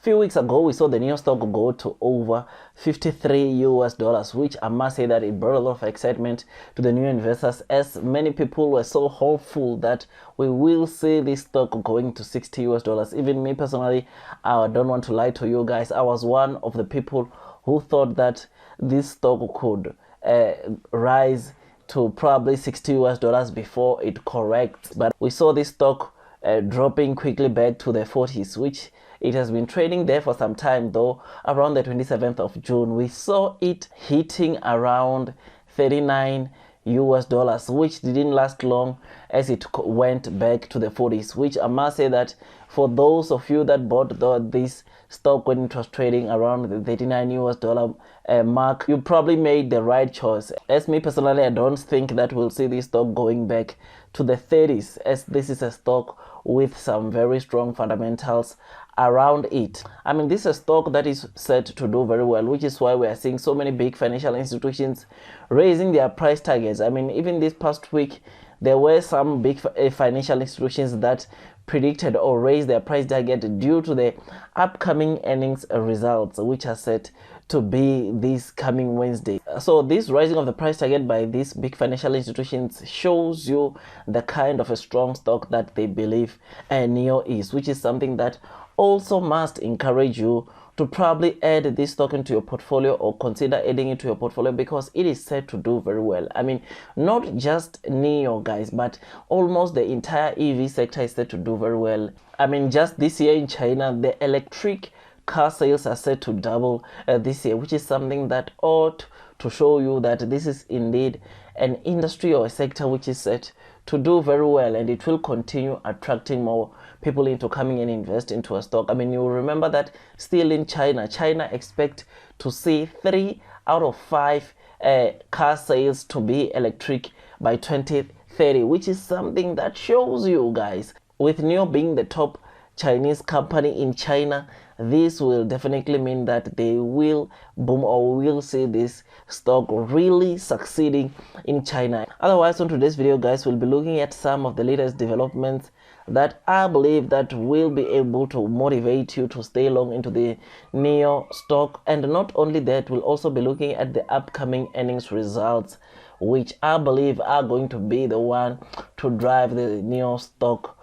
Few weeks ago, we saw the Nio Stock go to over $53, which I must say that it brought a lot of excitement to the new investors, as many people were so hopeful that we will see this stock going to $60. Even me personally, I don't want to lie to you guys, I was one of the people who thought that this stock could rise to probably $60 before it corrects. But we saw this stock dropping quickly back to the 40s, which it has been trading there for some time, though. Around the 27th of June, we saw it hitting around $39, which didn't last long as it went back to the 40s, which I must say that for those of you that bought this stock when it was trading around the $39 mark, you probably made the right choice. As me personally, I don't think that we'll see this stock going back to the 30s, as this is a stock with some very strong fundamentals around it. I mean, this is a stock that is set to do very well, which is why we are seeing so many big financial institutions raising their price targets. I mean, even this past week, there were some big financial institutions that predicted or raised their price target due to the upcoming earnings results, which are set to be this coming Wednesday. So this rising of the price target by these big financial institutions shows you the kind of a strong stock that they believe Nio is, which is something that also must encourage you to probably add this stock into your portfolio or consider adding it to your portfolio, because it is set to do very well. I mean, not just Nio, guys, but almost the entire EV sector is set to do very well. I mean, just this year in China, the electric car sales are set to double this year, which is something that ought to show you that this is indeed an industry or a sector which is set to do very well, and it will continue attracting more people into coming and invest into a stock. I mean, you remember that still in China expect to see 3 out of 5 car sales to be electric by 2030, which is something that shows you guys, with Nio being the top Chinese company in China, this will definitely mean that they will boom, or will see this stock really succeeding in China. Otherwise, on today's video, guys, we'll be looking at some of the latest developments that I believe that will be able to motivate you to stay long into the Nio stock. And not only that, we'll also be looking at the upcoming earnings results, which I believe are going to be the one to drive the Nio stock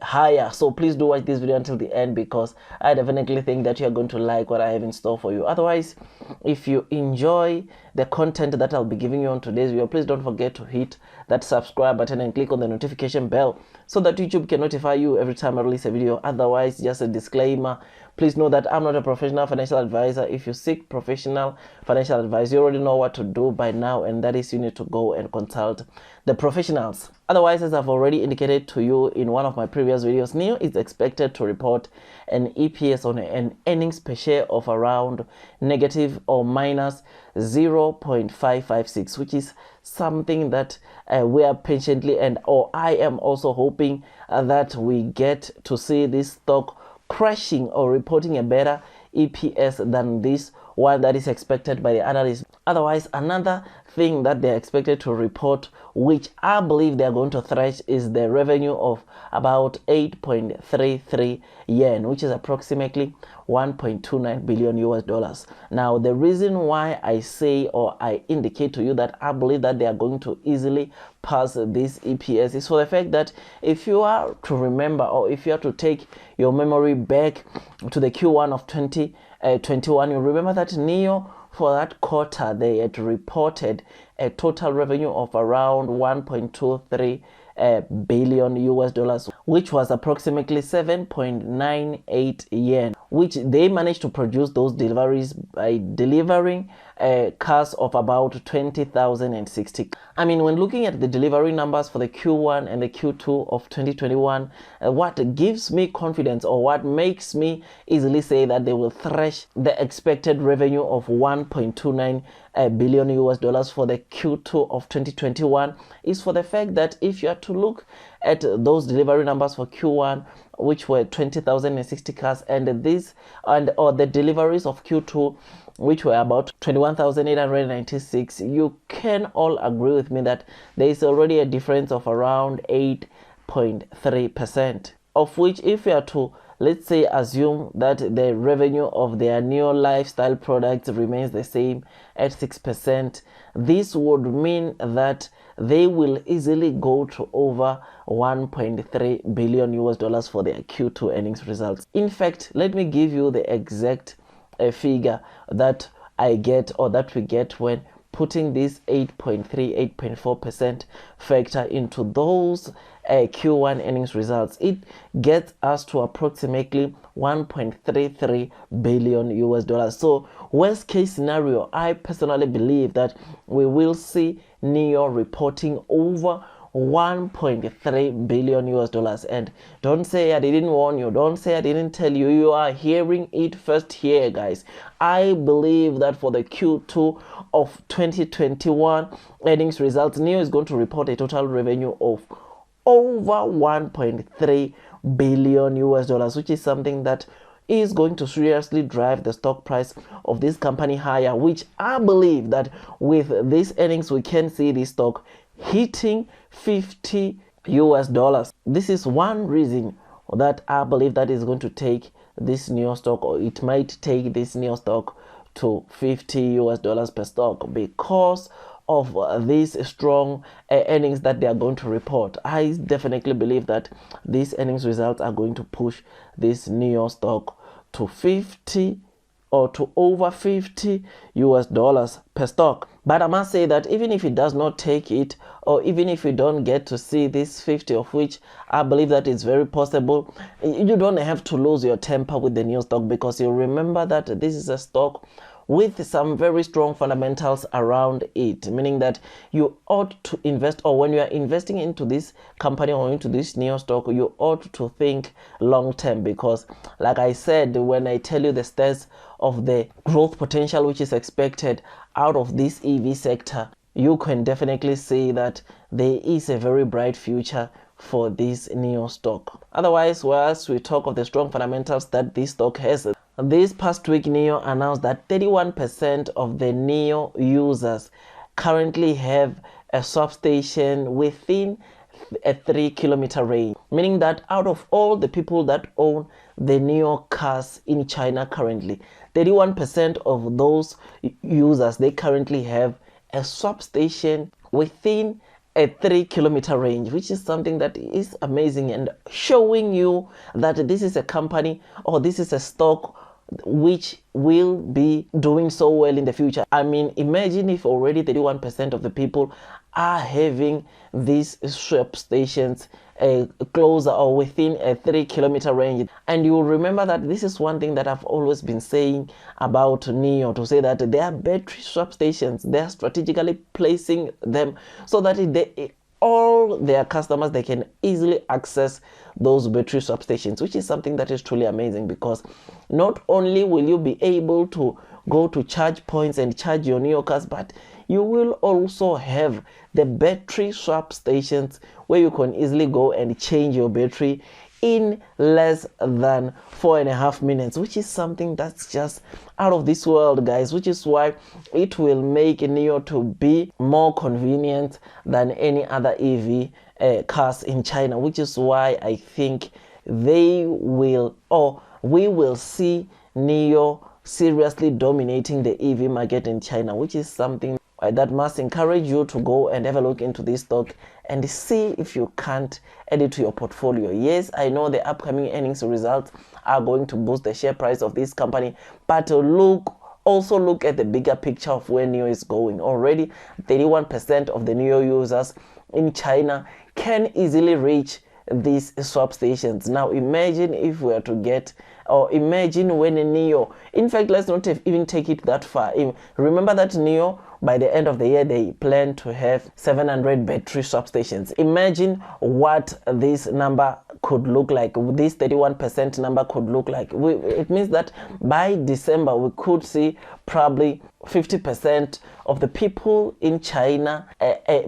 higher. So please do watch this video until the end, because I definitely think that you're going to like what I have in store for you. Otherwise, if you enjoy the content that I'll be giving you on today's video, please don't forget to hit that subscribe button and click on the notification bell so that YouTube can notify you every time I release a video. Otherwise, just a disclaimer, please know that I'm not a professional financial advisor. If you seek professional financial advice, you already know what to do by now, and that is you need to go and consult the professionals. Otherwise, as I've already indicated to you in one of my previous videos, Nio is expected to report an EPS on an earnings per share of around negative or minus 0.556, which is something that we are patiently, and I am also hoping that we get to see this stock crashing or reporting a better EPS than this one that is expected by the analysts. Otherwise, another thing that they're expected to report, which I believe they're going to thrash, is the revenue of about 8.33 yen, which is approximately $1.29 billion. Now, the reason why I say, or I indicate to you, that I believe that they are going to easily pass this EPS is for the fact that if you are to remember, or if you are to take your memory back to the Q1 of 2021, you remember that Nio, for that quarter, they had reported a total revenue of around 1.23 billion, which was approximately 7.98 yen, which they managed to produce those deliveries by delivering cars of about 20,060. I mean, when looking at the delivery numbers for the Q1 and the Q2 of 2021, what gives me confidence, or what makes me easily say that they will thrash the expected revenue of 1.29 billion US dollars for the Q2 of 2021 is for the fact that if you are to look at those delivery numbers for Q1, which were 20,060 cars, and this or the deliveries of Q2, which were about 21,896, you can all agree with me that there is already a difference of around 8.3%, of which, if you are to let's say assume that the revenue of their Nio lifestyle products remains the same at 6%, this would mean that they will easily go to over 1.3 billion US dollars for their Q2 earnings results. In fact, let me give you the exact figure that I get, or that we get, when putting this 8.4% factor into those Q1 earnings results. It gets us to approximately 1.33 billion US dollars. So worst case scenario, I personally believe that we will see Nio reporting over 1.3 billion US dollars. And don't say I didn't warn you, don't say I didn't tell you. You are hearing it first here, guys. I believe that for the Q2 of 2021 earnings results, Nio is going to report a total revenue of over 1.3 billion US dollars, which is something that is going to seriously drive the stock price of this company higher, which I believe that with these earnings we can see this stock hitting 50 US dollars. This is one reason that I believe that is going to take this Nio stock, or it might take this Nio stock to 50 US dollars per stock, because of these strong earnings that they are going to report. I definitely believe that these earnings results are going to push this Nio stock to 50 or to over 50 US dollars per stock. But I must say that even if it does not take it, or even if you don't get to see this 50, of which I believe that is very possible, you don't have to lose your temper with the Nio stock, because you remember that this is a stock with some very strong fundamentals around it, meaning that you ought to invest, or when you are investing into this company or into this Nio stock, you ought to think long term, because like I said, when I tell you the stats of the growth potential which is expected out of this EV sector, you can definitely see that there is a very bright future for this Nio stock. Otherwise, whilst we talk of the strong fundamentals that this stock has, this past week Nio announced that 31% of the Nio users currently have a substation within a 3-kilometer range, meaning that out of all the people that own the Nio cars in China currently, 31% of those users, they currently have a substation within a 3-kilometer range, which is something that is amazing and showing you that this is a company, or this is a stock which will be doing so well in the future. I mean, imagine if already 31% of the people are having these swap stations closer or within a 3-kilometer range. And you will remember that this is one thing that I've always been saying about Nio, to say that they are battery swap stations. They are strategically placing them so that all their customers, they can easily access those battery swap stations, which is something that is truly amazing, because not only will you be able to go to charge points and charge your Nio cars, but you will also have the battery swap stations where you can easily go and change your battery in less than 4.5 minutes, which is something that's just out of this world, guys, which is why it will make Nio to be more convenient than any other EV cars in China, which is why I think they will, or we will see Nio seriously dominating the EV market in China, which is something that must encourage you to go and have a look into this stock and see if you can't add it to your portfolio. Yes, I know the upcoming earnings results are going to boost the share price of this company, but also look at the bigger picture of where Nio is going. Already 31% of the Nio users in China can easily reach these swap stations. Now imagine if we are to get, or imagine when a Nio, in fact, let's not even take it that far. Remember that Nio, by the end of the year, they plan to have 700 battery swap stations. Imagine what this number could look like, this 31% number could look like. It means that by December we could see probably 50% of the people in China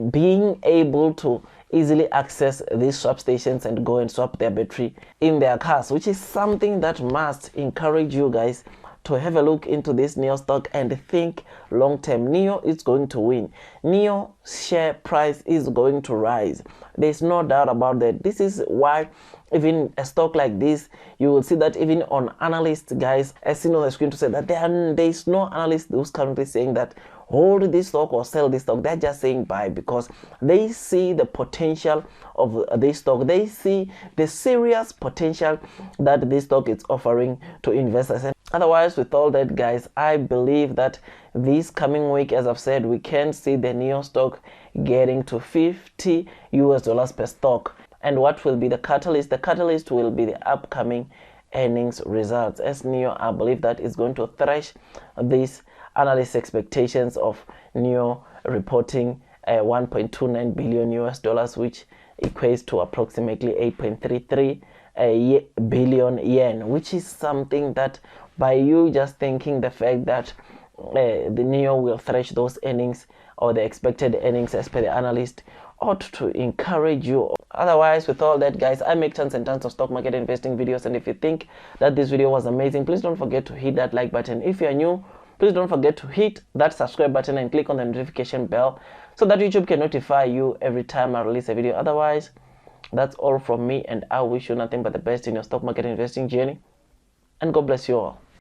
being able to easily access these swap stations and go and swap their battery in their cars, which is something that must encourage you guys to have a look into this Nio stock and think long term. Nio is going to win. Nio share price is going to rise. There's no doubt about that. This is why even a stock like this, you will see that even on analysts, guys, as seen on the screen, to say that there is no analyst who's currently saying that hold this stock or sell this stock. They're just saying buy, because they see the potential of this stock. They see the serious potential that this stock is offering to investors. And otherwise, with all that, guys, I believe that this coming week, as I've said, we can see the Nio stock getting to $50 per stock. And what will be the catalyst? The catalyst will be the upcoming earnings results. As Nio, I believe that is going to thrash these analyst expectations of Nio reporting 1.29 billion US dollars, which equates to approximately 8.33 billion yen, which is something that, by you just thinking the fact that the Nio will thrash those earnings, or the expected earnings as per the analyst, ought to encourage you. Otherwise, with all that, guys, I make tons and tons of stock market investing videos, and if you think that this video was amazing, please don't forget to hit that like button. If you're new, please don't forget to hit that subscribe button and click on the notification bell so that YouTube can notify you every time I release a video. Otherwise, that's all from me, and I wish you nothing but the best in your stock market investing journey, and God bless you all.